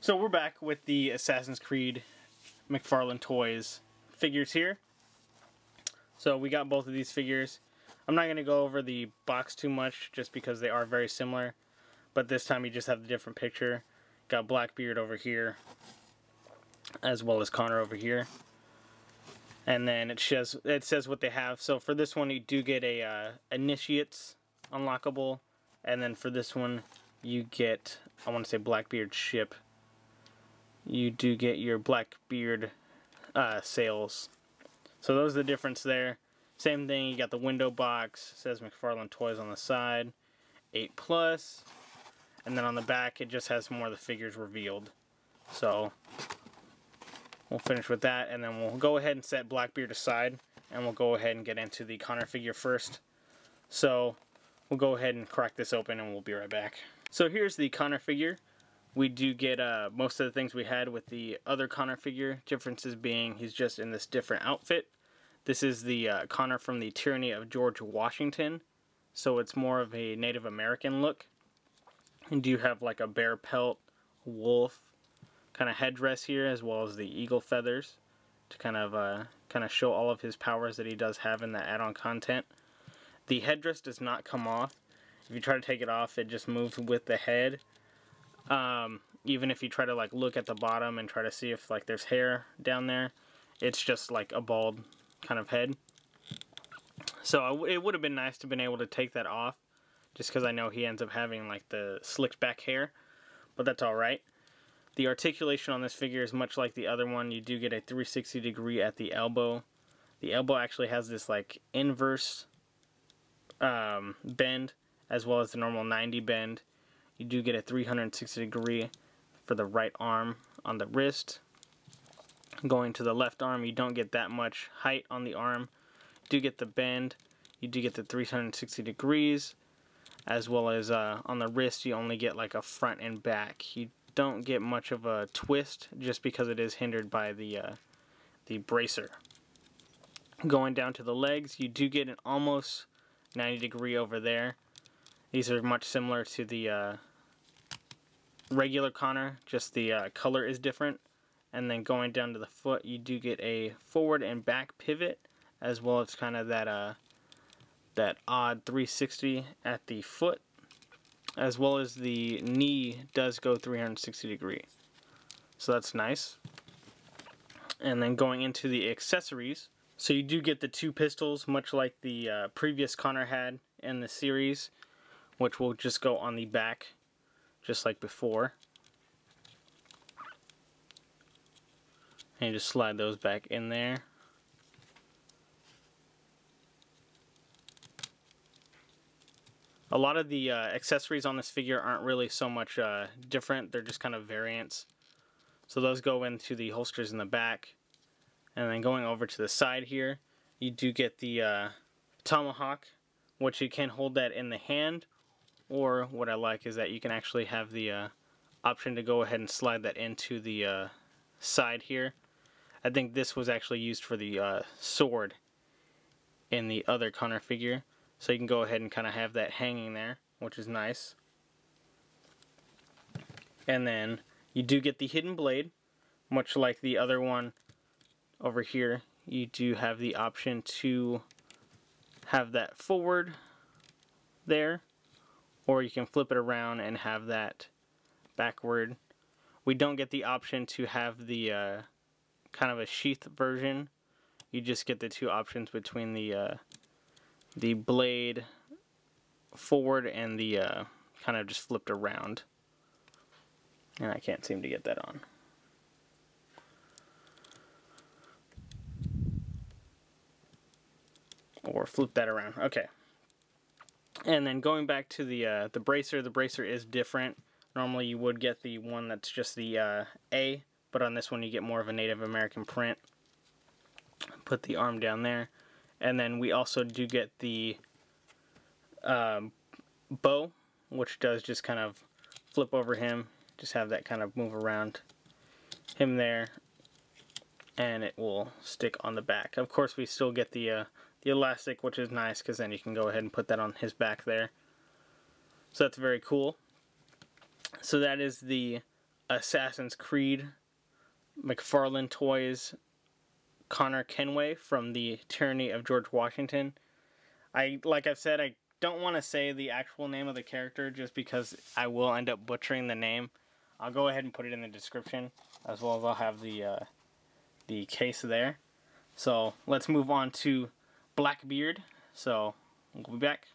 So we're back with the Assassin's Creed McFarlane Toys figures here. So we got both of these figures. I'm not going to go over the box too much just because they are very similar. But this time you just have the different picture. Got Blackbeard over here, as well as Connor over here. And then it says what they have. So for this one you do get a Initiates unlockable. And then for this one you get, I want to say Blackbeard ship. You do get your Blackbeard sails. So those are the difference there. Same thing, you got the window box, says McFarlane Toys on the side, 8+, and then on the back it just has more of the figures revealed. So we'll finish with that, and then we'll go ahead and set Blackbeard aside, and we'll go ahead and get into the Connor figure first. So we'll go ahead and crack this open and we'll be right back. So here's the Connor figure. We do get most of the things we had with the other Connor figure, differences being he's just in this different outfit. This is the Connor from the Tyranny of George Washington, so it's more of a Native American look. And you have like a bear pelt, wolf kind of headdress here, as well as the eagle feathers to kind of show all of his powers that he does have in the add-on content. The headdress does not come off. If you try to take it off, it just moves with the head. Even if you try to like look at the bottom and try to see if like there's hair down there, it's just like a bald kind of head. So it would have been nice to have been able to take that off, just because I know he ends up having like the slicked back hair, but that's alright. The articulation on this figure is much like the other one. You do get a 360 degree at the elbow. The elbow actually has this like inverse bend, as well as the normal 90 bend. You do get a 360 degree for the right arm on the wrist. Going to the left arm, you don't get that much height on the arm. You do get the bend. You do get the 360 degrees. As well as on the wrist, you only get like a front and back. You don't get much of a twist just because it is hindered by the bracer. Going down to the legs, you do get an almost 90 degree over there. These are much similar to the regular Connor, just the color is different. And then going down to the foot, you do get a forward and back pivot, as well as kind of that odd 360 at the foot, as well as the knee does go 360 degree. So that's nice. And then going into the accessories, so you do get the two pistols, much like the previous Connor had in the series, which will just go on the back, just like before. And you just slide those back in there. A lot of the accessories on this figure aren't really so much different, they're just kind of variants. So those go into the holsters in the back. And then going over to the side here, you do get the Tomahawk, which you can hold that in the hand. Or what I like is that you can actually have the option to go ahead and slide that into the side here. I think this was actually used for the sword in the other Connor figure. So you can go ahead and kind of have that hanging there, which is nice. And then you do get the hidden blade, much like the other one over here. You do have the option to have that forward there, or you can flip it around and have that backward. We don't get the option to have the kind of a sheath version. You just get the two options between the blade forward and the kind of just flipped around. And I can't seem to get that on. Or flip that around. Okay. And then going back to the bracer is different. Normally you would get the one that's just the A, but on this one you get more of a Native American print. Put the arm down there. And then we also do get the bow, which does just kind of flip over him. Just have that kind of move around him there. And it will stick on the back. Of course we still get the elastic, which is nice because then you can go ahead and put that on his back there. So that's very cool. So that is the Assassin's Creed McFarlane Toys Connor Kenway from the Tyranny of George Washington. Like I've said, I don't want to say the actual name of the character just because I will end up butchering the name. I'll go ahead and put it in the description, as well as I'll have the case there. So let's move on to Blackbeard. So we'll be back.